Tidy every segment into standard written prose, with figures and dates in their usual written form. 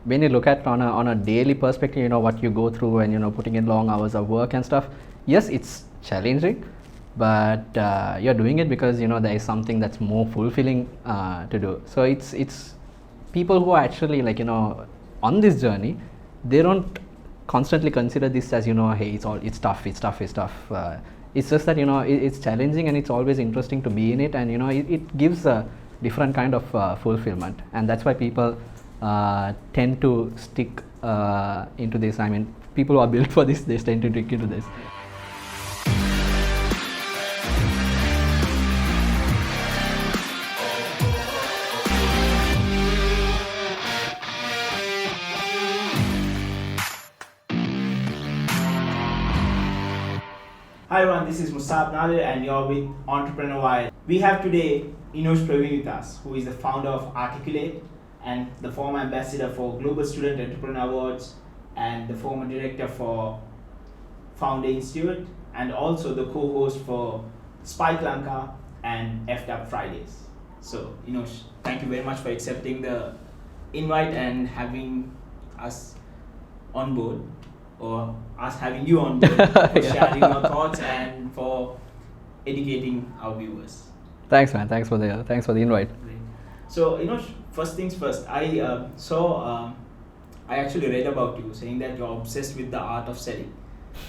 when you look at on a daily perspective, what you go through and putting in long hours of work and stuff, yes, it's challenging, but you're doing it because there is something that's more fulfilling to do. So it's people who are actually on this journey, they don't constantly consider this as hey, it's tough. It's just that it's challenging, and it's always interesting to be in it, and it gives a different kind of fulfillment, and that's why people tend to stick into this. I mean, people who are built for this, they tend to stick into this. Hi everyone, this is Musab Nadir and you're with Entrepreneurship. We have today Enosh Praveen with us, who is the founder of Arteculate and the former ambassador for Global Student Entrepreneur Awards and the former director for Founder Institute and also the co-host for Spike Lanka and F'd Up Fridays. So Enosh, thank you very much for accepting the invite and having us on board, or us having you on board, for sharing your thoughts and for educating our viewers. Thanks, man. Thanks for the invite. Great. So, first things first. I actually read about you saying that you're obsessed with the art of selling,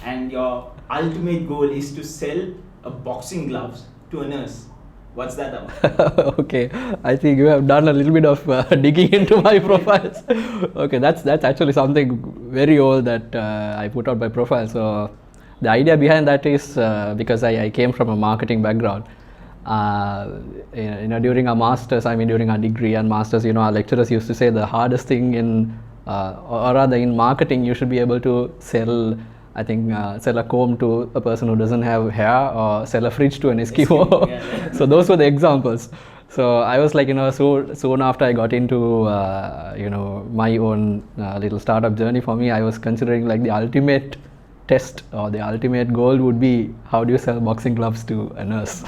and your ultimate goal is to sell a boxing gloves to a nurse. What's that about? Okay, I think you have done a little bit of digging into my profiles. Okay, that's actually something very old that I put out my profile. So the idea behind that is because I came from a marketing background. During our masters, during our degree and masters, our lecturers used to say the hardest thing in marketing, you should be able to sell. I think sell a comb to a person who doesn't have hair, or sell a fridge to an Eskimo. Yeah. So those were the examples. So I was like, so soon after I got into, my own little startup journey, for me, I was considering like the ultimate test or the ultimate goal would be, how do you sell boxing gloves to a nurse?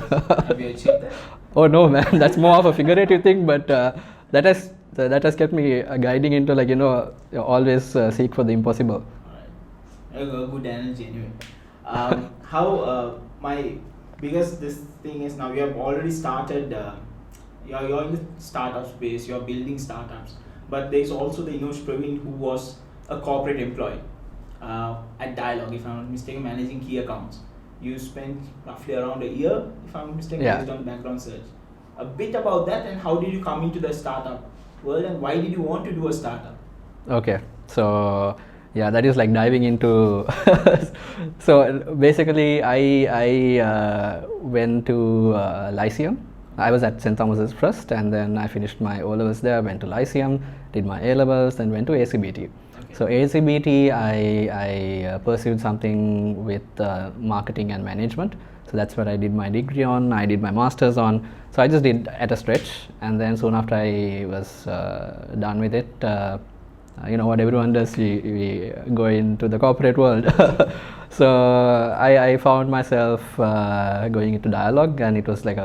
Have you achieved that? Oh no, man, that's more of a figurative thing, but that has kept me guiding into always seek for the impossible. A good energy anyway. My biggest this thing is, now you have already started, you're in the startup space, you're building startups, but there's also the Enosh Praveen who was a corporate employee at Dialog, if I'm not mistaken, managing key accounts. You spent roughly around a year, if I'm not mistaken, based on background search. A bit about that, and how did you come into the startup world, and why did you want to do a startup? Okay, so yeah, that is like diving into. So basically, I went to Lyceum. I was at St. Thomas's first, and then I finished my O-levels there, went to Lyceum, did my A-levels, then went to ACBT. Okay. So ACBT, I pursued something with marketing and management. So that's what I did my degree on, I did my master's on. So I just did at a stretch, and then soon after I was done with it, what everyone does, we go into the corporate world. So I found myself going into Dialog, and it was like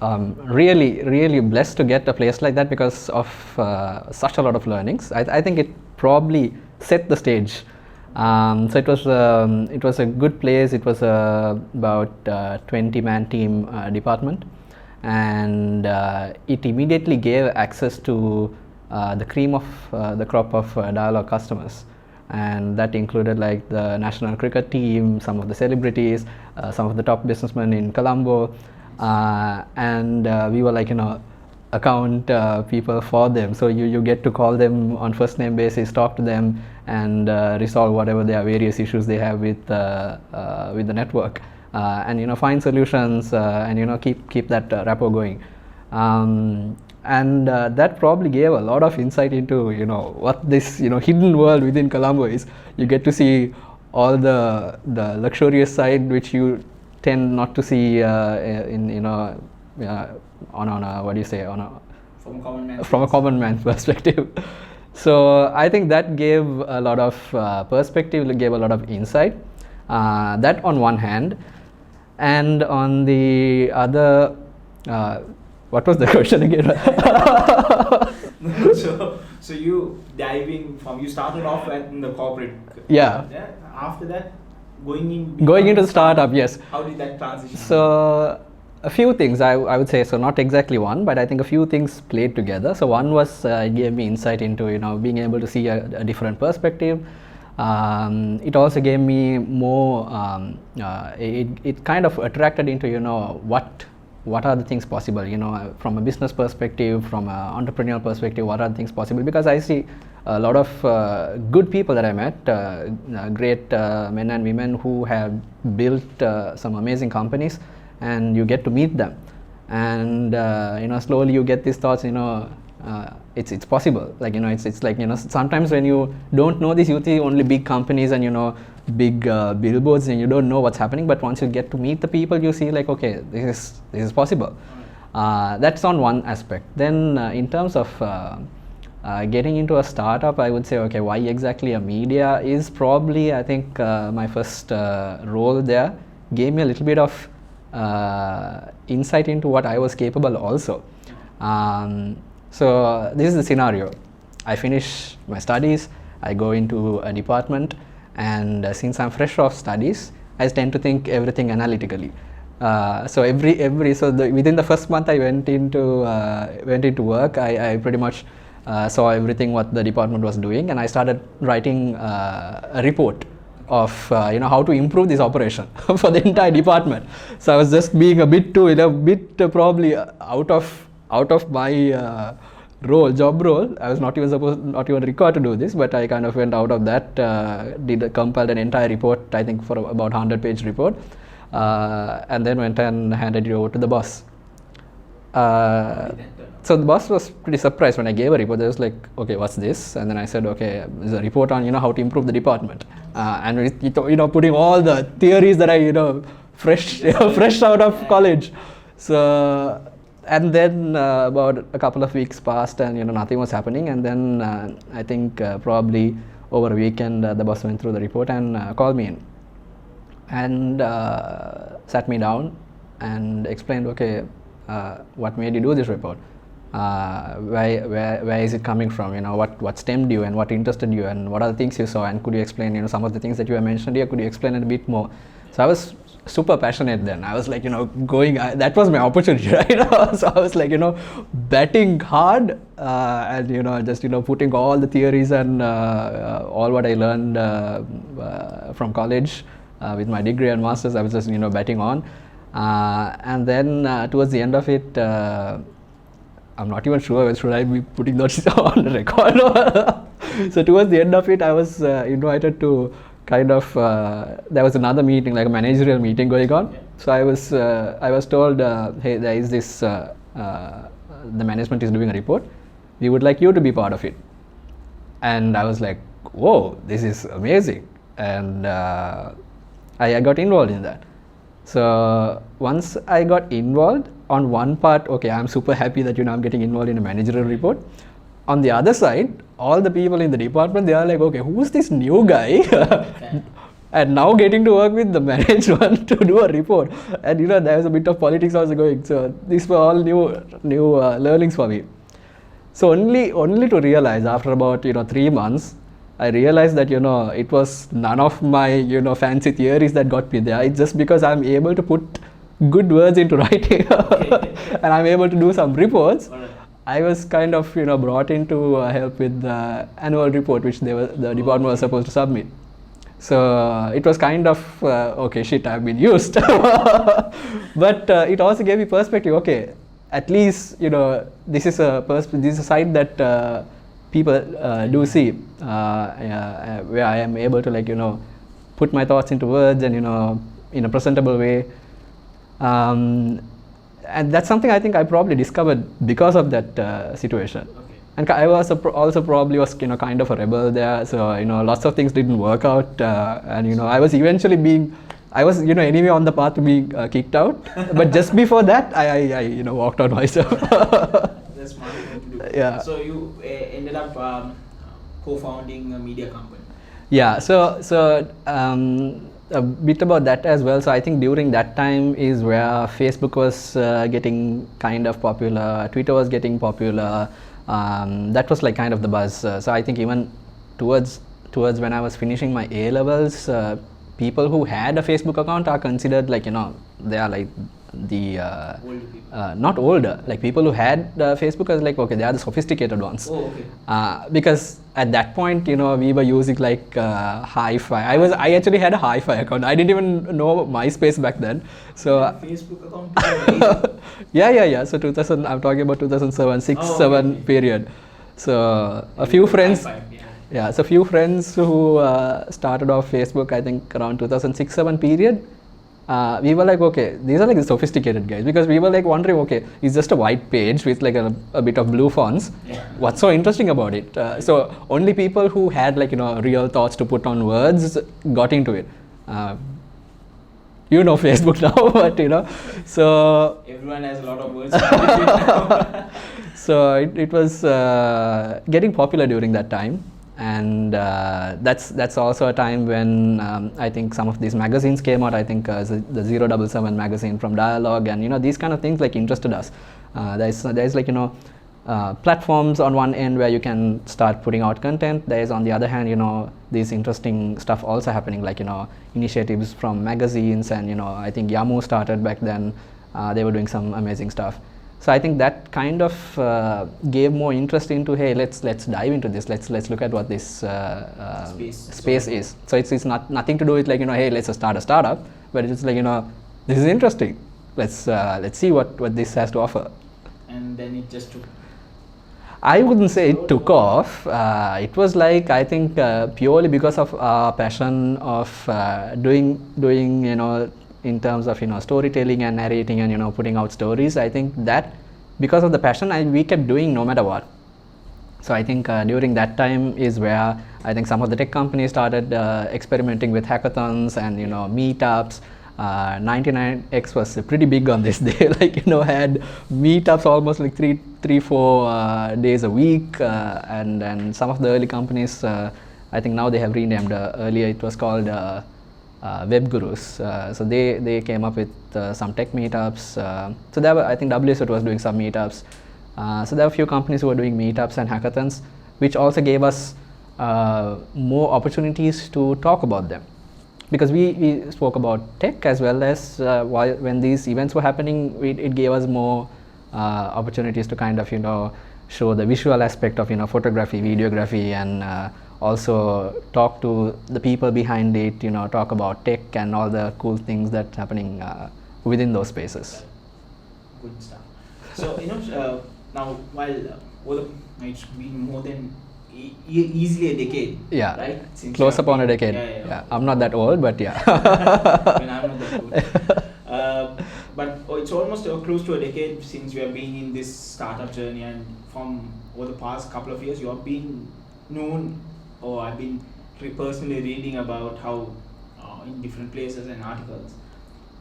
really, really blessed to get a place like that because of such a lot of learnings. I think it probably set the stage. So it was a good place. It was about 20-man team department, and it immediately gave access to the cream of the crop of Dialog customers, and that included like the national cricket team, some of the celebrities, some of the top businessmen in Colombo, and we were like account people for them. So you get to call them on first name basis, talk to them, and resolve whatever their various issues they have with the network, and find solutions, and keep that rapport going. And that probably gave a lot of insight into what this hidden world within Colombo is. You get to see all the luxurious side which you tend not to see in on a what do you say, on a from a common man's perspective. So I think that gave a lot of perspective, gave a lot of insight. That on one hand, and on the other. What was the question again? So you you started off in the corporate. Yeah. After that, going into the startup, yes. How did that transition? So a few things I would say, so not exactly one, but I think a few things played together. So one was it gave me insight into being able to see a different perspective. It also gave me more. It kind of attracted into what are the things possible, from a business perspective, from an entrepreneurial perspective, what are the things possible, because I see a lot of good people that I met, great men and women who have built some amazing companies, and you get to meet them, and slowly you get these thoughts, it's possible, like it's like sometimes when you don't know this, you see only big companies and big billboards, and you don't know what's happening, but once you get to meet the people, you see like, okay, this is possible. That's on one aspect. Then in terms of getting into a startup, I would say, okay, why exactly a media is probably, I think my first role there gave me a little bit of insight into what I was capable also. So this is the scenario. I finish my studies, I go into a department, and since I'm fresh off studies, I tend to think everything analytically. So within the first month I went into work, I pretty much saw everything what the department was doing, and I started writing a report of how to improve this operation for the entire department. So I was just being a bit probably out of my job role. I was not even required to do this, but I kind of went out of that, compiled an entire report, I think for about 100-page report, and then went and handed it over to the boss. So the boss was pretty surprised when I gave a report. They was like, okay, what's this? And then I said, okay, there's a report on how to improve the department, and putting all the theories that I fresh out of college. So and then about a couple of weeks passed, and nothing was happening, and then I think probably over a weekend the boss went through the report and called me in and sat me down and explained, okay, what made you do this report? Where is it coming from? What stemmed you and what interested you, and what are the things you saw, and could you explain some of the things that you have mentioned here, could you explain it a bit more? So I was super passionate then. I was like, that was my opportunity, right? So I was like, betting hard, and just putting all the theories and all what I learned from college with my degree and masters, I was just betting on, and then towards the end of it, I'm not even sure should I be putting that on the record. So towards the end of it, I was invited to kind of there was another meeting, like a managerial meeting going on. So I was told, hey, there is this the management is doing a report, we would like you to be part of it. And I was like, whoa, this is amazing, and I got involved in that. So once I got involved on one part, okay, I'm super happy that I'm getting involved in a managerial report. On the other side, all the people in the department, they are like, okay, who's this new guy? And now getting to work with the management to do a report. And there was a bit of politics also going. So these were all new learnings for me. So only to realize after about 3 months, I realized that it was none of my fancy theories that got me there. It's just because I'm able to put good words into writing, and I'm able to do some reports. I was kind of brought in to help with the annual report which the department was supposed to submit. So it was kind of okay, shit, I've been used. But it also gave me perspective. Okay, at least this is a side that people do see, where I am able to put my thoughts into words and in a presentable way. And that's something I think I probably discovered because of that situation. Okay. And I was also probably was kind of a rebel there, so lots of things didn't work out, and I was eventually anyway on the path to being kicked out. But just before that, I walked out myself. That's smart thing to do. Yeah. So you ended up co-founding a media company. Yeah. So. A bit about that as well. So I think during that time is where Facebook was getting kind of popular, Twitter was getting popular, That was like kind of the buzz. So I think even towards when I was finishing my A levels, people who had a Facebook account are considered like, you know, they are like the Older people. not older, like people who had Facebook as like, okay, they are the sophisticated ones. Oh, okay. Because at that point, you know, we were using like Hi-Fi. I actually had a Hi-Fi account. I didn't even know MySpace back then. So Facebook account. yeah. So 2000, I'm talking about 2007, 6, Oh, 7 okay. period. So a few friends. Yeah, so few friends who started off Facebook, I think around 2006-7 period. We were like, okay, these are like the sophisticated guys, because we were like wondering, okay, it's just a white page with like a bit of blue fonts. Yeah. What's so interesting about it? So only people who had like, you know, real thoughts to put on words got into it. You know Facebook now, but you know, so Everyone has a lot of words. now. so it was getting popular during that time, and that's also a time when I think some of these magazines came out. I think the 077 magazine from Dialogue, and you know, these kind of things like interested us. There's like, you know, platforms on one end where you can start putting out content. There's on the other hand, you know, these interesting stuff also happening, like, you know, initiatives from magazines, and you know, I think Yahoo started back then. They were doing some amazing stuff. So I think that kind of gave more interest into, hey, let's dive into this. Let's look at what this space is. So it's nothing to do with like, you know, hey, let's start a startup, but it's like, you know, this is interesting. Let's see what this has to offer. And then it just took. I wouldn't say it took off. It was like, I think purely because of our passion of doing, you know, in terms of, you know, storytelling and narrating and, you know, putting out stories. I think that because of the passion, we kept doing no matter what. So I think during that time is where I think some of the tech companies started experimenting with hackathons and, you know, meetups. 99X was pretty big on this. They like, you know, had meetups almost like 3-4 days a week, and some of the early companies, I think now they have renamed. Earlier it was called Web Gurus. So they came up with some tech meetups. So there were, I think WSOT was doing some meetups. So there were a few companies who were doing meetups and hackathons, which also gave us more opportunities to talk about them. Because we spoke about tech as well as when these events were happening, it gave us more opportunities to kind of, you know, show the visual aspect of, you know, photography, videography, and also talk to the people behind it, you know, talk about tech and all the cool things that's happening within those spaces. Good stuff. So, you know, now while it's been more than easily a decade. Yeah, right? Since close upon a decade. Yeah. I'm not that old, but yeah. When I'm not that old. But it's almost close to a decade since you have been in this startup journey, and from over the past couple of years, you have been known, or I've been personally reading about how in different places and articles,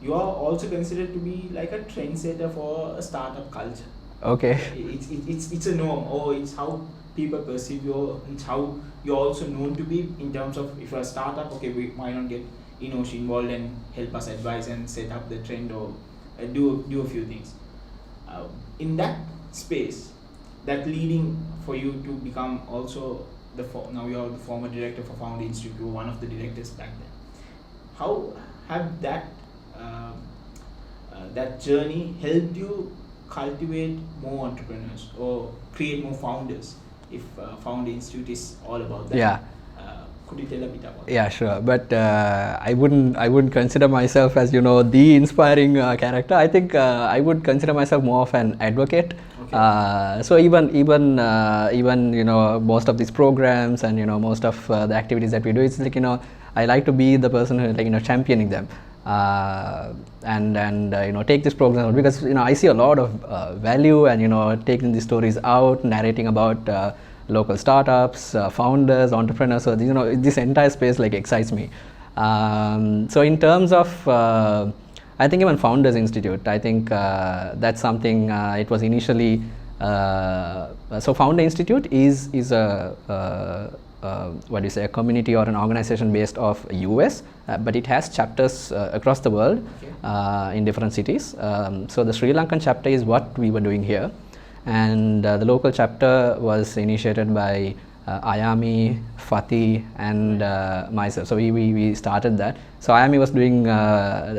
you are also considered to be like a trendsetter for a startup culture. Okay. It's a norm, or it's how people perceive you. It's how you're also known to be in terms of, if you're a startup, okay, why not get Enosh involved and help us advise and set up the trend, or do a few things. In that space, that leading for you to become also now you are the former director for Founder Institute, you were one of the directors back then. How have that journey helped you cultivate more entrepreneurs or create more founders? If Founder Institute is all about that. Yeah. Could you tell a bit about that? Yeah, sure. But I wouldn't consider myself as, you know, the inspiring character. I think I would consider myself more of an advocate. Okay. So even you know, most of these programs and, you know, most of the activities that we do, it's like, you know, I like to be the person who, like, you know, championing them. And you know, take this program out, because, you know, I see a lot of value, and, you know, taking these stories out, narrating about local startups, founders, entrepreneurs. So, you know, this entire space like excites me. So in terms of I think even Founders Institute, I think that's something. It was initially so Founder Institute is a what do you say, a community or an organization based off US, but it has chapters across the world. Okay. In different cities. So the Sri Lankan chapter is what we were doing here, and the local chapter was initiated by Ayami, Fatih, and myself. So we started that. So Ayami was doing,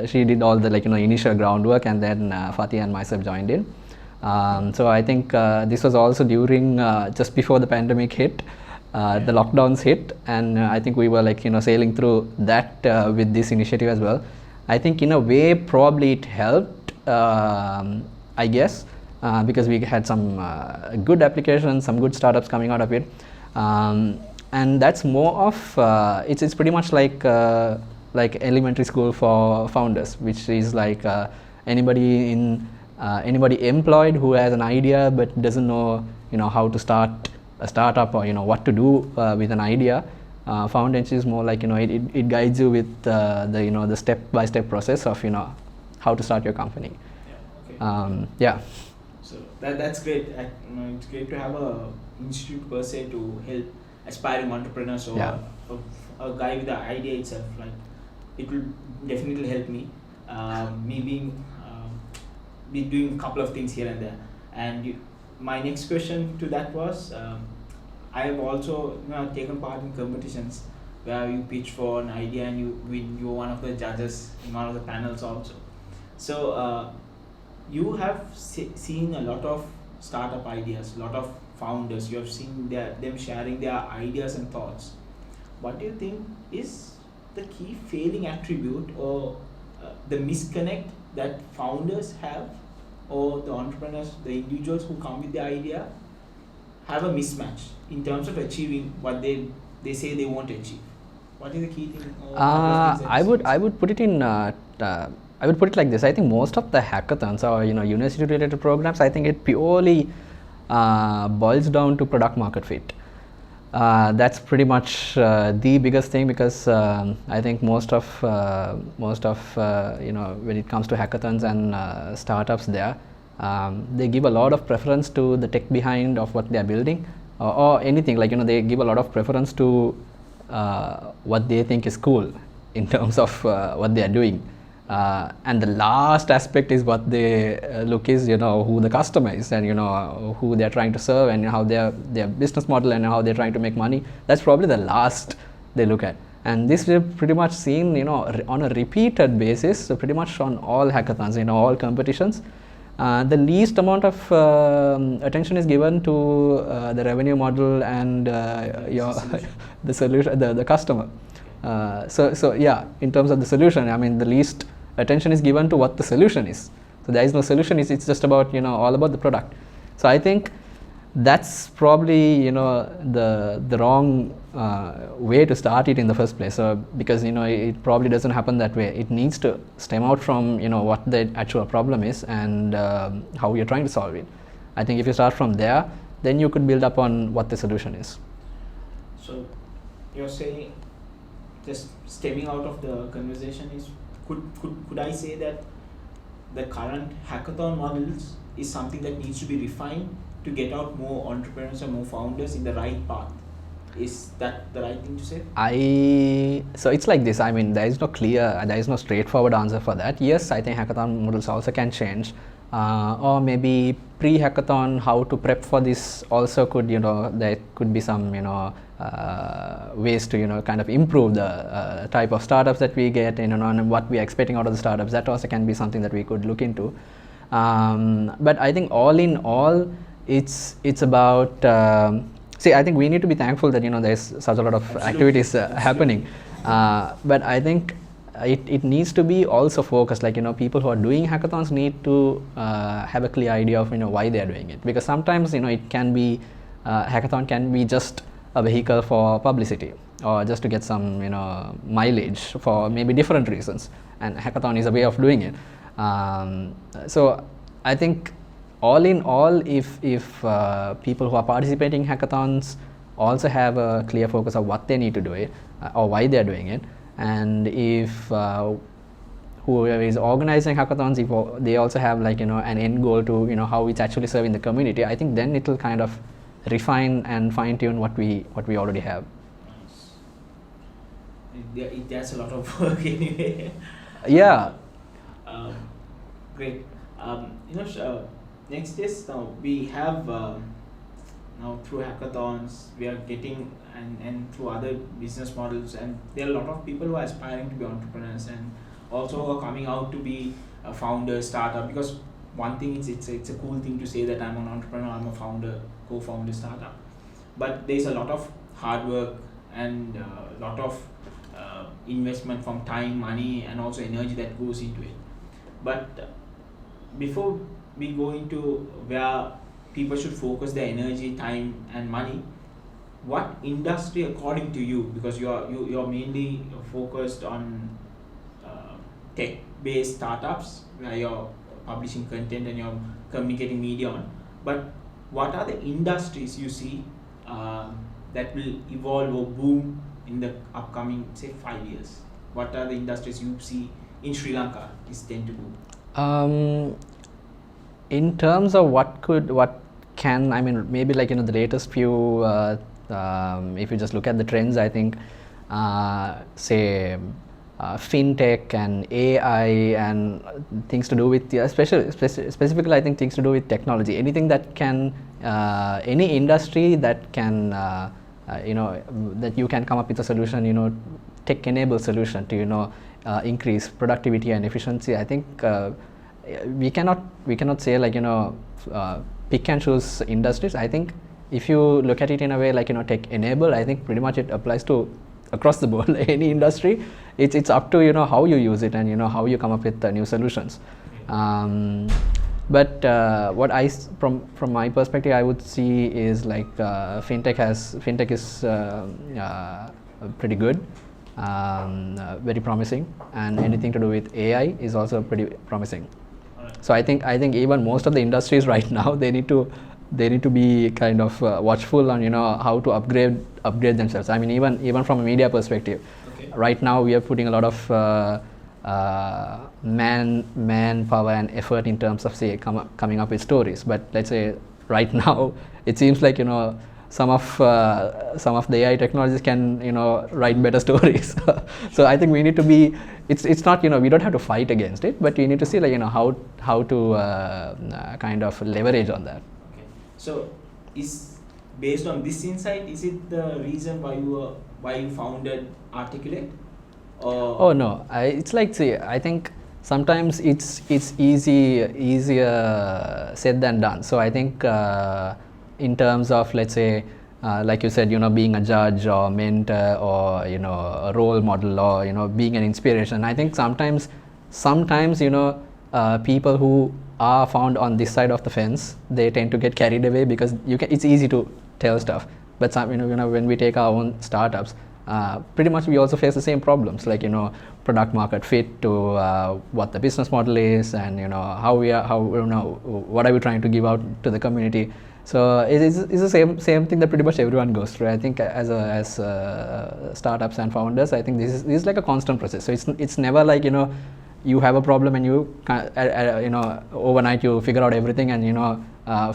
she did all the initial groundwork, and then Fatih and myself joined in. So I think this was also during just before the pandemic hit. The lockdowns hit, and I think we were sailing through that with this initiative as well. I think in a way probably it helped, I guess, because we had some good applications, some good startups coming out of it, and that's more of it's pretty much like elementary school for founders, which is like anybody employed who has an idea but doesn't know how to start a startup or what to do with an idea. Foundation is more like it guides you with the step-by-step process of how to start your company. Yeah. Okay. Yeah. So that's great. It's great to have a institute per se to help aspiring entrepreneurs or a guy with the idea itself. Like it will definitely help me. Me being be doing a couple of things here and there. And my next question to that was, I have also taken part in competitions where you pitch for an idea and you win. You're one of the judges in one of the panels also. So you have seen a lot of startup ideas, a lot of founders. You have seen them sharing their ideas and thoughts. What do you think is the key failing attribute or the misconnect that founders have, or the entrepreneurs, the individuals who come with the idea, have a mismatch in terms of achieving what they say they want to achieve? What is the key thing? I would put it in. I would put it like this. I think most of the hackathons or university-related programs, I think it purely boils down to product market fit. That's pretty much the biggest thing, because I think most of when it comes to hackathons and startups there, they give a lot of preference to the tech behind of what they are building, or anything they give a lot of preference to what they think is cool in terms of what they are doing. And the last aspect is what they look is who the customer is, and who they are trying to serve, and how their business model and how they're trying to make money. That's probably the last they look at. And this we've pretty much seen on a repeated basis, so pretty much on all hackathons, all competitions. The least amount of attention is given to the revenue model and the solution, the customer. So yeah, in terms of the solution, I mean, the least attention is given to what the solution is. So there is no solution. It's just about all about the product. So I think that's probably the wrong way to start it in the first place. So because it probably doesn't happen that way. It needs to stem out from what the actual problem is and how you're trying to solve it. I think if you start from there, then you could build up on what the solution is. So you're saying, just stemming out of the conversation, is could I say that the current hackathon models is something that needs to be refined to get out more entrepreneurs and more founders in the right path? Is that the right thing to say? So it's like this. I mean, there is no straightforward answer for that. Yes, I think hackathon models also can change, or maybe pre-hackathon, how to prep for this also could, there could be some, ways to, kind of improve the type of startups that we get, and what we are expecting out of the startups. That also can be something that we could look into. But I think all in all, it's about, I think we need to be thankful that, there's such a lot of activities happening. But I think it needs to be also focused, people who are doing hackathons need to have a clear idea of, why they are doing it. Because sometimes, it can be, hackathon can be just a vehicle for publicity, or just to get some, mileage for maybe different reasons. And hackathon is a way of doing it. So I think all in all, if people who are participating in hackathons also have a clear focus of what they need to do it, or why they are doing it, and if whoever is organizing hackathons, if they also have an end goal to how it's actually serving the community, I think then it will kind of refine and fine tune what we already have. Nice. That's a lot of work anyway. Yeah. Great. Next is now we have now through hackathons we are getting and through other business models, and there are a lot of people who are aspiring to be entrepreneurs and also who are coming out to be a founder startup, because one thing is it's a cool thing to say that I'm an entrepreneur, I'm a founder, co-founder startup, but there's a lot of hard work and a lot of investment from time, money, and also energy that goes into it. But before we go into where people should focus their energy, time, and money, what industry, according to you, because you're mainly focused on tech-based startups where you're publishing content and you're communicating media on, but what are the industries you see that will evolve or boom in the upcoming, say, 5 years? What are the industries you see in Sri Lanka is tend to boom? In terms of what can, I mean, maybe like, the latest few, if you just look at the trends, I think, say, fintech and AI and things to do with, specifically I think things to do with technology, anything that can, any industry that can, that you can come up with a solution, tech-enabled solution to, increase productivity and efficiency. I think we cannot say like, pick and choose industries. I think if you look at it in a way like, tech-enabled, I think pretty much it applies to across the board, any industry. It's up to, how you use it and, how you come up with new solutions. But what from my perspective, I would see is like fintech is pretty good, very promising, and anything to do with AI is also pretty promising. So I think even most of the industries right now, they need to be kind of watchful on how to upgrade themselves. I mean, even from a media perspective, right now we are putting a lot of manpower and effort in terms of, say, coming up with stories. But let's say right now it seems like some of the AI technologies can write better stories. So I think we need to be. It's not we don't have to fight against it, but we need to see like how to kind of leverage on that. Okay. So is based on this insight, is it the reason why you founded Arteculate? Oh no, it's like, see, I think sometimes it's easier said than done. So I think in terms of, let's say, like you said, being a judge or mentor or a role model or being an inspiration. I think sometimes people who are found on this side of the fence, they tend to get carried away because it's easy to tell stuff. But when we take our own startups, pretty much we also face the same problems, like product market fit to what the business model is, and what are we trying to give out to the community. So it's the same thing that pretty much everyone goes through. I think as startups and founders, I think this is like a constant process. So it's never like you have a problem and you overnight you figure out everything and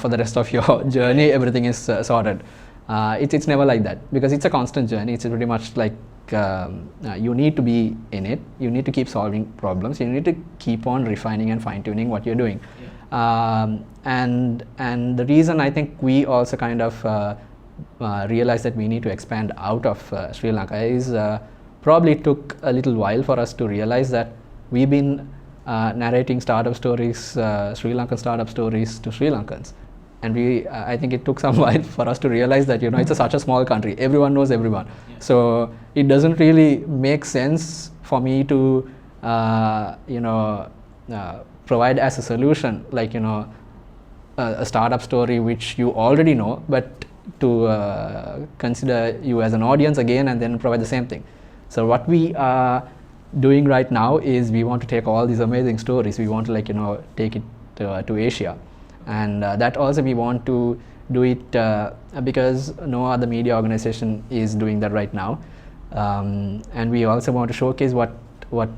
for the rest of your journey everything is sorted. It's never like that, because it's a constant journey. It's pretty much like you need to be in it. You need to keep solving problems. You need to keep on refining and fine-tuning what you're doing. And the reason I think we also kind of realized that we need to expand out of Sri Lanka is probably took a little while for us to realize that we've been narrating startup stories, Sri Lankan startup stories to Sri Lankans. And I think it took some while for us to realize that it's such a small country. Everyone knows everyone. So it doesn't really make sense for me to provide as a solution like a startup story which you already know, but to consider you as an audience again and then provide the same thing. So what we are doing right now is we want to take all these amazing stories. We want to take it to Asia. And that also we want to do it because no other media organization is doing that right now. And we also want to showcase what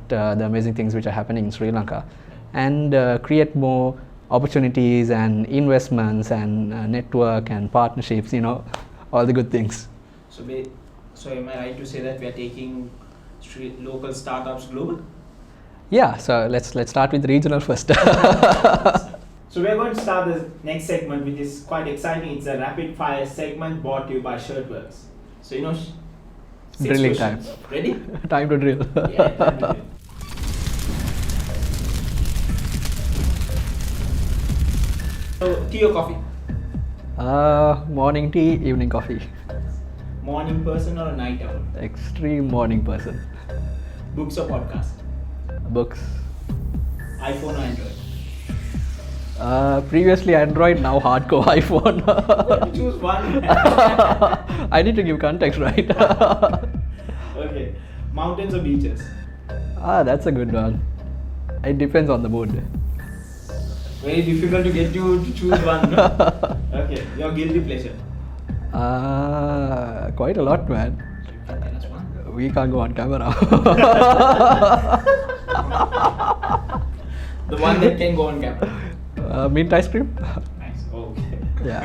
the amazing things which are happening in Sri Lanka, and create more opportunities and investments and network and partnerships, all the good things. So am I right to say that we are taking local startups global? Yeah, so let's start with regional first. So we're going to start the next segment, which is quite exciting. It's a rapid fire segment brought to you by Shirtworks. So six Drilling questions. time. Ready? Time to drill. Yeah, time to drill. So tea or coffee? Morning tea, evening coffee. Morning person or a night owl? Extreme morning person. Books or podcast? Books. iPhone or Android? Previously Android, now hardcore iPhone. Choose one. I need to give context, right? Okay. Mountains or beaches? That's a good one. It depends on the mood. Very difficult to get you to choose one, no? Okay. Your guilty pleasure? Quite a lot, man. You can tell us one. We can't go on camera. The one that can go on camera. Mint ice cream. Nice. Okay. Yeah.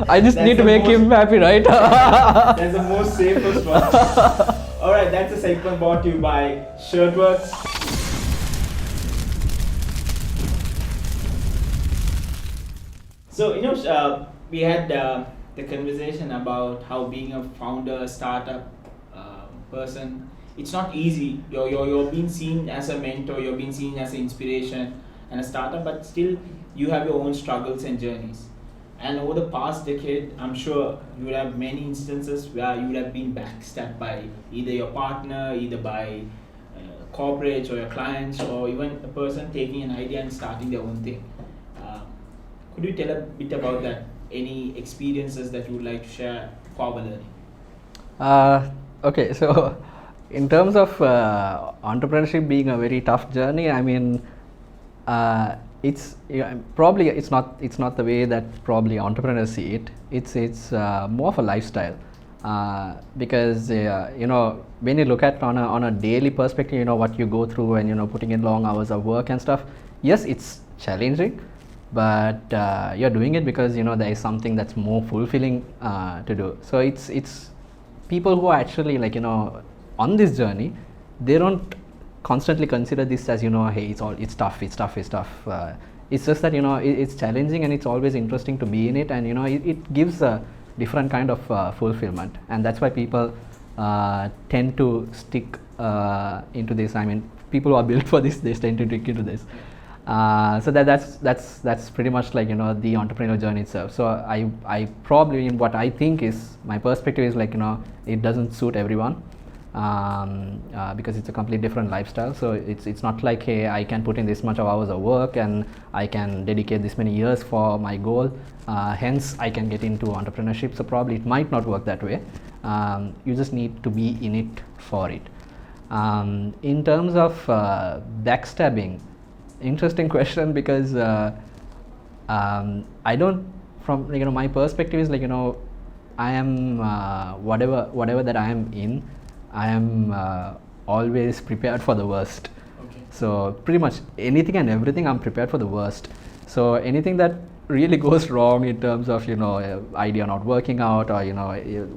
I just That's need to the make him happy, right? That's the most safest one. Alright, that's a segment brought to you by Shirtworks. So, we had the conversation about how being a founder, startup person, it's not easy. You're being seen as a mentor, you're being seen as an inspiration and a startup, but still you have your own struggles and journeys. And over the past decade, I'm sure you would have many instances where you would have been backstabbed by either your partner, either by corporates or your clients, or even a person taking an idea and starting their own thing. Could you tell a bit about that? Any experiences that you would like to share for our learning? Okay, so in terms of entrepreneurship being a very tough journey, I mean, it's probably it's not the way that probably entrepreneurs see it. It's more of a lifestyle, because when you look at on a daily perspective, what you go through and putting in long hours of work and stuff. Yes, it's challenging, but you're doing it because there is something that's more fulfilling to do. So it's people who are actually on this journey, they don't constantly consider this as hey, it's tough. It's just that it's challenging and it's always interesting to be in it, and it gives a different kind of fulfillment, and that's why people tend to stick into this. I mean, people who are built for this, they tend to stick into this. So that's pretty much the entrepreneurial journey itself. So I probably, what I think is, my perspective is it doesn't suit everyone, because it's a completely different lifestyle. So it's not like, hey, I can put in this much of hours of work and I can dedicate this many years for my goal, hence I can get into entrepreneurship. So probably it might not work that way. You just need to be in it for it. In terms of backstabbing, interesting question, because I don't, from my perspective is I am whatever that I am in, I am always prepared for the worst. Okay. So pretty much anything and everything, I'm prepared for the worst. So anything that really goes wrong in terms of idea not working out, or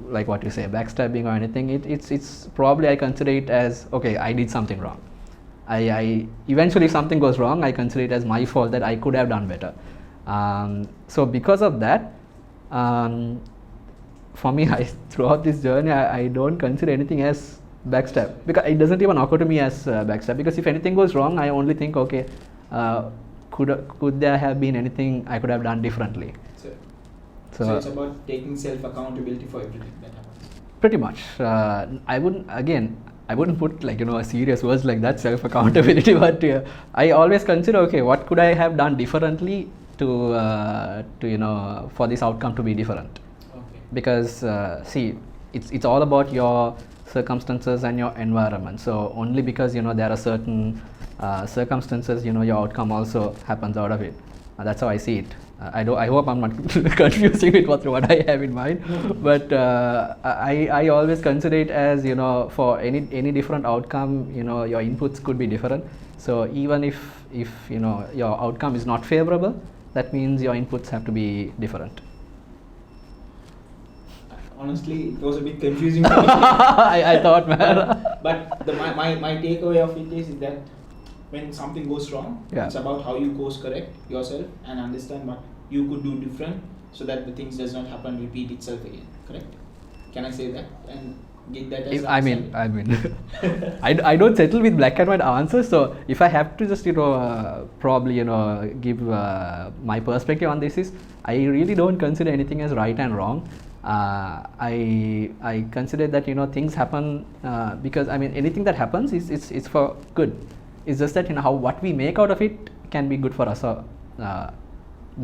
like what you say, backstabbing or anything, it's probably, I consider it as, okay, I did something wrong. I eventually, if something goes wrong, I consider it as my fault, that I could have done better. So because of that, for me, throughout this journey, I don't consider anything as backstab, because it doesn't even occur to me as backstab, because if anything goes wrong, I only think, okay, could there have been anything I could have done differently? So it's about taking self-accountability for everything that happens. Pretty much. I wouldn't put a serious words like that, self-accountability, but I always consider, okay, what could I have done differently to for this outcome to be different? Okay. Because see, it's all about your circumstances and your environment. So only because there are certain circumstances, your outcome also happens out of it. That's how I see it. I hope I'm not confusing it with what I have in mind, but I always consider it as for any different outcome, your inputs could be different. So even if your outcome is not favorable, that means your inputs have to be different. Honestly, it was a bit confusing for me. I thought, man. But my takeaway of it is that when something goes wrong, Yeah. it's about how you course correct yourself and understand what you could do different so that the things does not happen, repeat itself again. Correct? Can I say that and get that as I mean, I don't settle with black and white answers. So if I have to just probably give my perspective on this is, I really don't consider anything as right and wrong. I consider that things happen because anything that happens is it's for good. It's just that how what we make out of it can be good for us or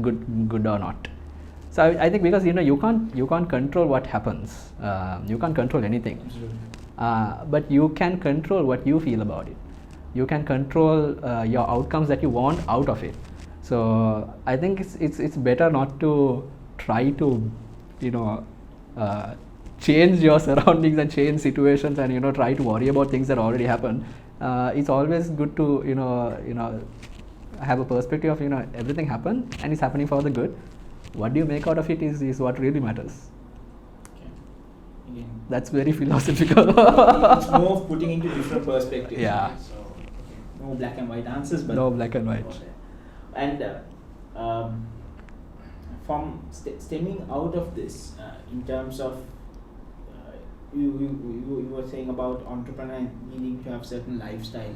good or not. So I think because you can't control what happens. You can't control anything. But you can control what you feel about it. You can control your outcomes that you want out of it. So I think it's better not to try to change your surroundings and change situations and try to worry about things that already happened. It's always good to have a perspective of everything happened and it's happening for the good. What do you make out of it is what really matters. Okay. Again, that's very philosophical. it's more of putting into different perspectives. Yeah. Right? So no black and white answers, but no black and white. And from stemming out of this, in terms of you were saying about entrepreneur needing to have certain lifestyle,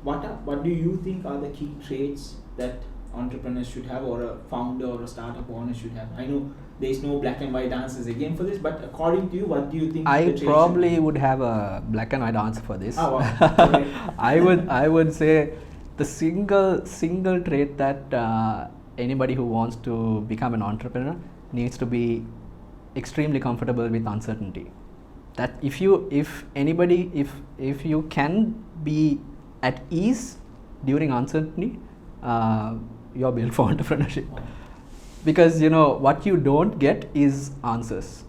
what do you think are the key traits that entrepreneurs should have, or a founder or a startup owner should have? I know there is no black and white answers again for this, but according to you, what do you think? I probably would have a black and white answer for this. Oh, wow. I would say the single trait that anybody who wants to become an entrepreneur needs to be extremely comfortable with uncertainty. That if you can be at ease during uncertainty, you're built for entrepreneurship. Because what you don't get is answers.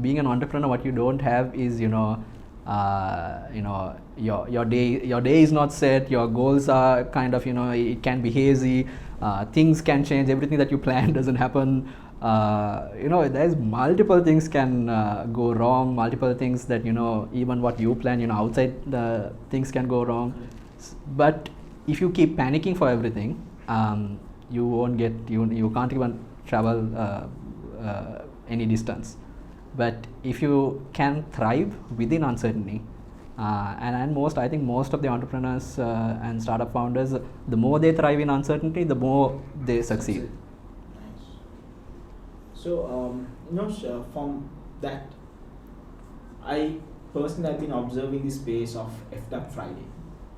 Being an entrepreneur, what you don't have is your day is not set. Your goals are kind of it can be hazy. Things can change. Everything that you plan doesn't happen. There's multiple things can go wrong. Multiple things that even what you plan outside the things can go wrong. But if you keep panicking for everything, you won't get you can't even travel any distance. But if you can thrive within uncertainty, and I think most of the entrepreneurs and startup founders, the more they thrive in uncertainty, the more they succeed. Nice. So from that, I personally have been observing the space of F'd Up Friday.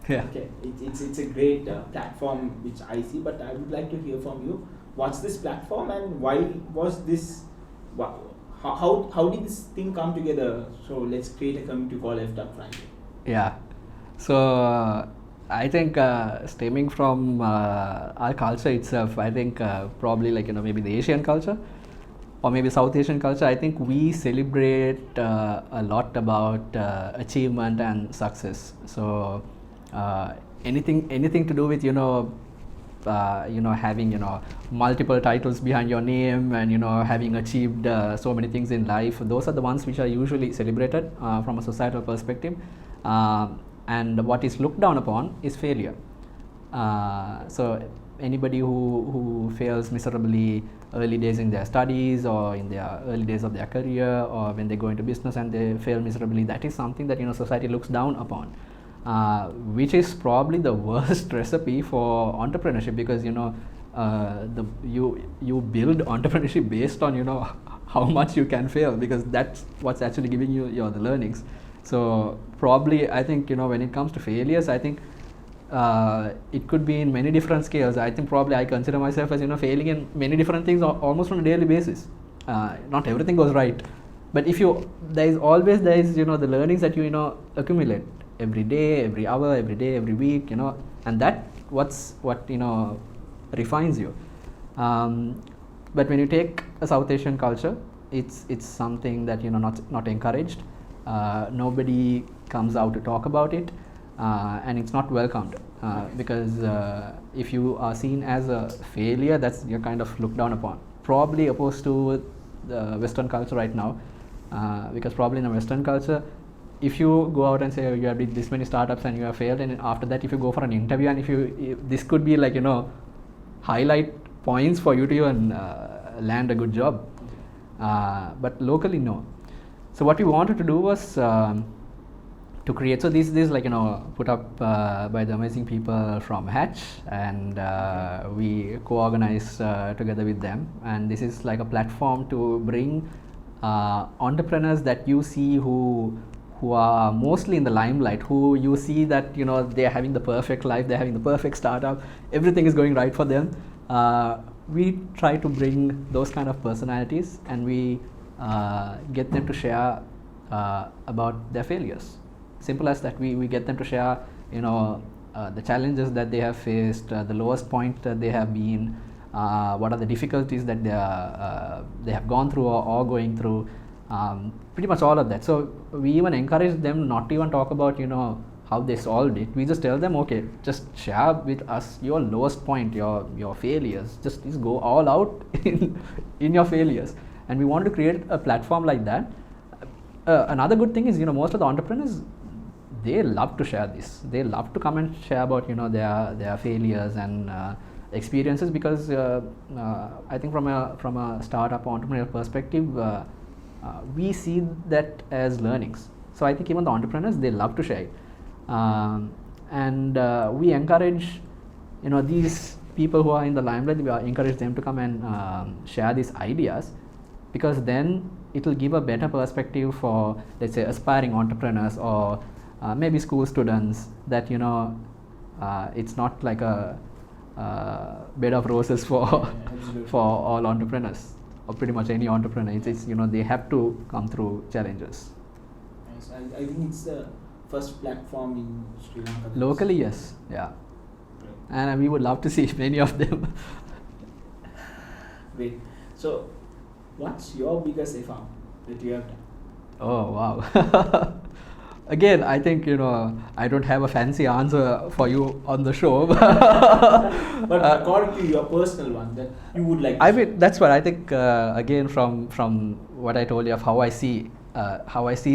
Yeah. Okay, it's a great platform which I see, but I would like to hear from you. What's this platform and why was this? How did this thing come together? So let's create a community called F'd Up Friday. Yeah. So I think stemming from our culture itself, I think probably maybe the Asian culture or maybe South Asian culture, I think we celebrate a lot about achievement and success. So anything to do with having multiple titles behind your name and having achieved so many things in life, those are the ones which are usually celebrated from a societal perspective, and what is looked down upon is failure. So anybody who fails miserably early days in their studies or in their early days of their career, or when they go into business and they fail miserably, that is something that society looks down upon. Which is probably the worst recipe for entrepreneurship, because you build entrepreneurship based on how much you can fail, because that's what's actually giving you the learnings. So probably I think when it comes to failures, I think it could be in many different scales. I think probably I consider myself as failing in many different things almost on a daily basis. Not everything goes right, but there is the learnings that you accumulate every day, every hour, every day, every week, and that what refines you. But when you take a South Asian culture, it's something that not encouraged. Nobody comes out to talk about it, and it's not welcomed, because if you are seen as a failure, that's you're kind of looked down upon. Probably opposed to the Western culture right now, because probably in the Western culture, if you go out and say you have did this many startups and you have failed, and after that if you go for an interview and if this could be like, highlight points for you to even land a good job. But locally, no. So what we wanted to do was to create, so this like, put up by the amazing people from Hatch, and we co-organize together with them, and this is like a platform to bring entrepreneurs that you see who are mostly in the limelight, who you see that they are having the perfect life, they're having the perfect startup, everything is going right for them. We try to bring those kind of personalities, and we get them to share about their failures. Simple as that. We get them to share the challenges that they have faced, the lowest point that they have been, what are the difficulties that they have gone through or going through, pretty much all of that. So we even encourage them not to even talk about how they solved it. We just tell them, okay, just share with us your lowest point, your failures. Just go all out in your failures. And we want to create a platform like that. Another good thing is, most of the entrepreneurs, they love to share this. They love to come and share about their failures and experiences, because I think from a startup entrepreneurial perspective, we see that as learnings. So I think even the entrepreneurs, they love to share it. And we encourage these people who are in the limelight, we encourage them to come and share these ideas, because then it will give a better perspective for, let's say, aspiring entrepreneurs or maybe school students, that it's not like a bed of roses for for all entrepreneurs, or pretty much any entrepreneur. It's they have to come through challenges. Nice. I think it's the first platform in Sri Lanka. Locally, yes, yeah. Right. And we would love to see many of them. Great. So, what's your biggest effort that you have done? Oh wow. Again, I think I don't have a fancy answer for you on the show. But according to your personal one, that you would like. I mean, that's what I think. Again, from what I told you of how I see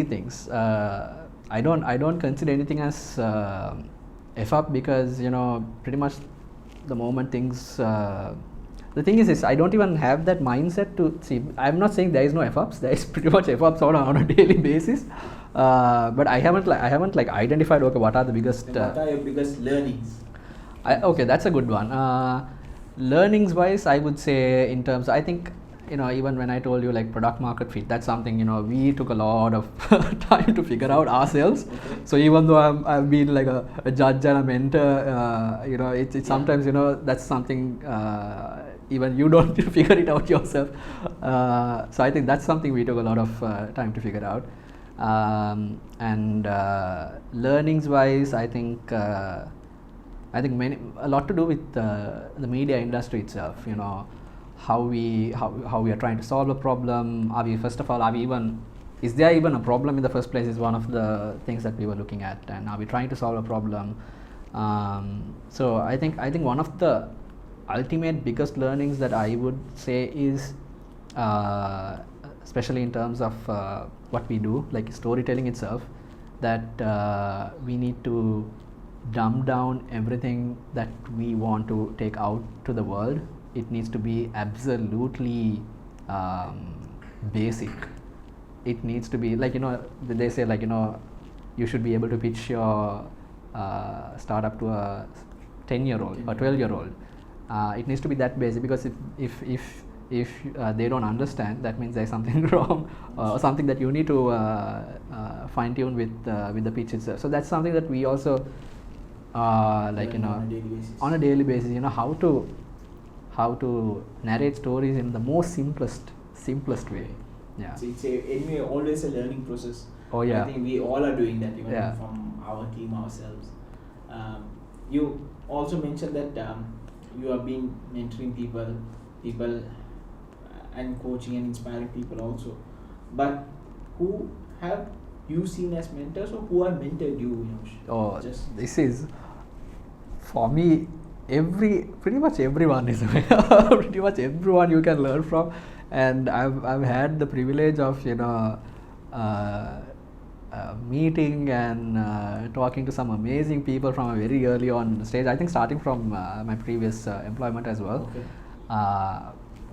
things. I don't consider anything as F up, because pretty much the moment things. The thing is I don't even have that mindset to see. I'm not saying there is no F ups. There is pretty much F ups on a daily basis. But I haven't identified, okay, what are the biggest. What are your biggest learnings? Okay, that's a good one. Learnings wise, I would say, in terms, I think even when I told you like product market fit, that's something we took a lot of time to figure out ourselves. Okay. So even though I've been like a judge and a mentor, it's sometimes that's something even you don't figure it out yourself. So I think that's something we took a lot of time to figure out. And learnings wise, I think a lot to do with the media industry itself. How we are trying to solve a problem. Is there even a problem in the first place, is one of the things that we were looking at, and are we trying to solve a problem? So I think one of the ultimate biggest learnings that I would say is, especially in terms of what we do, like storytelling itself, that we need to dumb down everything that we want to take out to the world. It needs to be absolutely basic. It needs to be like, they say like, you should be able to pitch your startup to a 10-year-old or 12-year-old. It needs to be that basic, because if they don't understand, that means there's something wrong, or something that you need to fine tune with the pitch itself. So that's something that we also on a daily basis, how to narrate stories in the most simplest way. Yeah. So it's anyway always a learning process. Oh yeah. I think we all are doing that, even from our team ourselves. You also mentioned that you have been mentoring people and coaching and inspiring people also. But who have you seen as mentors, or who have mentored you? Oh, this is, for me, pretty much everyone is pretty much everyone you can learn from. And I've had the privilege of meeting and talking to some amazing people from a very early on stage. I think starting from my previous employment as well. Okay.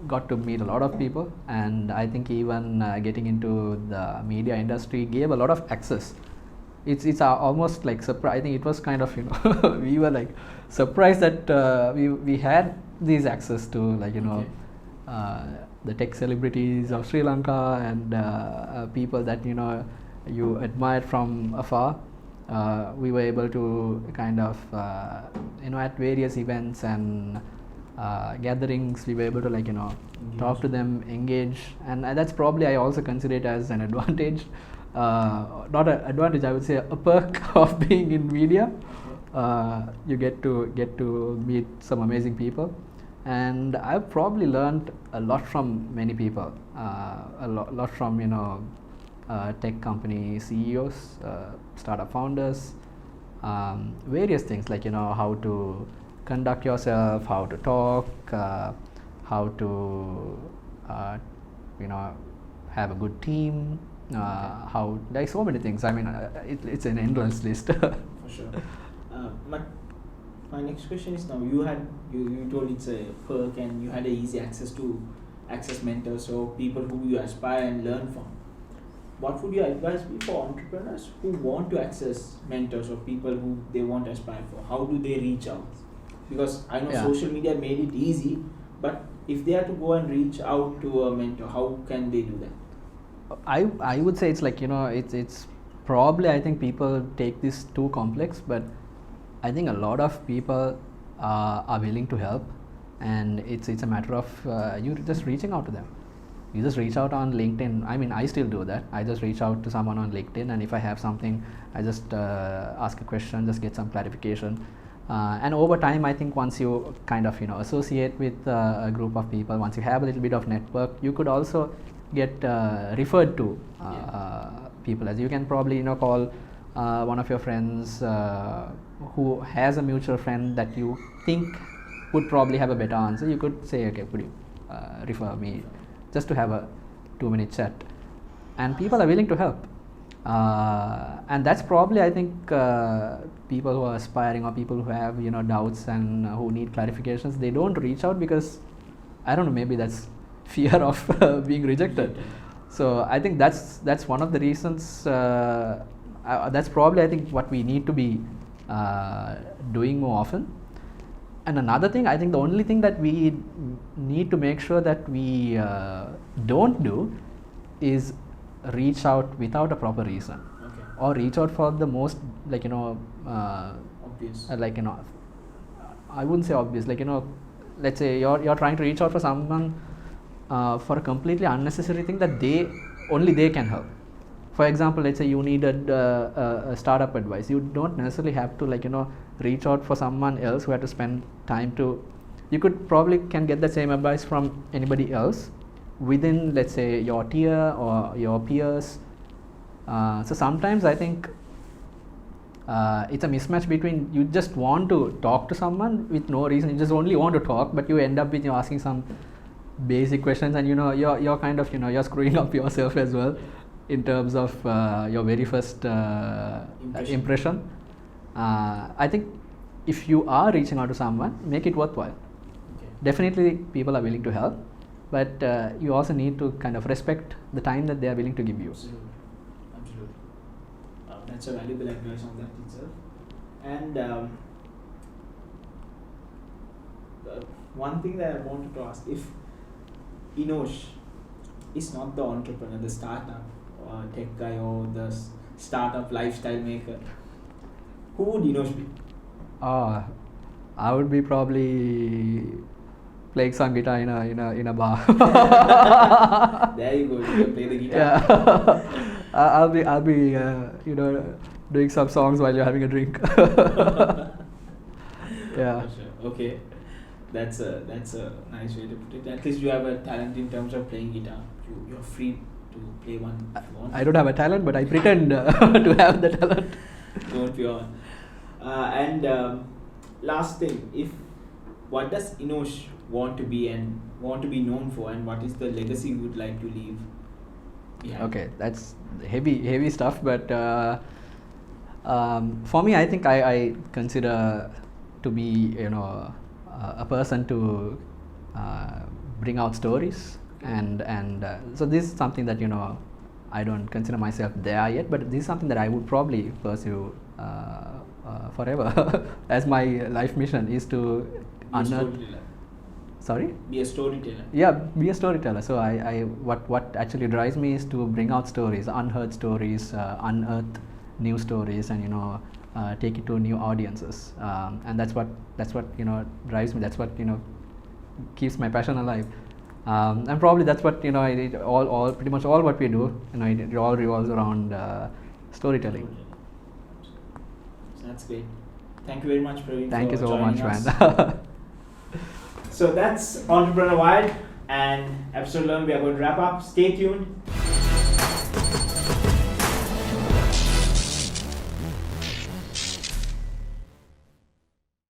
Got to meet a lot of people, and I think even getting into the media industry gave a lot of access. It's almost like surprise. I think it was kind of we were like surprised that we had these access to like Okay. the tech celebrities of Sri Lanka and people that you admired from afar. We were able to kind of at various events and gatherings, we were able to like talk to them, engage, and that's probably I also consider it as an advantage. Not an advantage, I would say a perk of being in media. You get to meet some amazing people, and I've probably learned a lot from many people, a lot from tech company CEOs, startup founders, various things like how to conduct yourself, how to talk, how to have a good team, how like so many things. I mean, it's an endless list. For sure. My next question is, now you told it's a perk and you had a easy access to access mentors, so people who you aspire and learn from. What would your advice be for entrepreneurs who want to access mentors or people who they want to aspire for? How do they reach out? Because I know social media made it easy, but if they have to go and reach out to a mentor, how can they do that? I would say it's like it's probably, I think people take this too complex, but I think a lot of people are willing to help, and it's a matter of you just reaching out to them. You just reach out on LinkedIn. I mean, I still do that. I just reach out to someone on LinkedIn, and if I have something, I just ask a question, just get some clarification. And over time, I think once you kind of associate with a group of people, once you have a little bit of network, you could also get referred to people. As you can probably call one of your friends who has a mutual friend that you think would probably have a better answer. You could say, okay, could you refer me, just to have a 2-minute chat, and people are willing to help. And that's probably, I think, people who are aspiring or people who have doubts and who need clarifications, they don't reach out because I don't know, maybe that's fear of being rejected. So I think that's one of the reasons. That's probably, I think, what we need to be doing more often. And another thing, I think the only thing that we need to make sure that we don't do is reach out without a proper reason. Okay. Or reach out for the most like Obvious. like I wouldn't say obvious, like let's say you're trying to reach out for someone for a completely unnecessary thing that only they can help. For example, let's say you needed a startup advice. You don't necessarily have to reach out for someone else who had to spend time to. You could probably can get the same advice from anybody else within, let's say, your tier or your peers. So sometimes I think it's a mismatch between you just want to talk to someone with no reason. You just only want to talk, but you end up with asking some basic questions, and you're kind of you're screwing up yourself as well in terms of your very first impression. I think if you are reaching out to someone, make it worthwhile. Okay. Definitely people are willing to help, but you also need to kind of respect the time that they are willing to give you. Absolutely. That's a valuable advice on that itself. And one thing that I wanted to ask, if Enosh is not the entrepreneur, the startup tech guy or the startup lifestyle maker, who would Enosh be? I would be probably playing some guitar in a bar. There you go. You can play the guitar. Yeah. I'll be doing some songs while you're having a drink. Yeah. Sure. Okay. That's a nice way to put it. At least you have a talent in terms of playing guitar. You're free to play one if you want. I don't have a talent, but I pretend to have the talent. Don't be on. And last thing, what does Enosh want to be and want to be known for, and what is the legacy you would like to leave? behind. Okay, that's heavy stuff. But for me, I think I consider to be a person to bring out stories, and so this is something that I don't consider myself there yet, but this is something that I would probably pursue forever as my life mission is to unearth. Sorry? Be a storyteller. Yeah, be a storyteller. So what actually drives me is to bring out stories, unheard stories, unearth new stories, and take it to new audiences. And that's what drives me. That's what keeps my passion alive. And probably that's what all pretty much all what we do. It all revolves around storytelling. So that's great. Thank you very much, Praveen. Thank you for so joining much, us. man. So that's Entrepreneur Wired, and episode 11 we are going to wrap up. Stay tuned.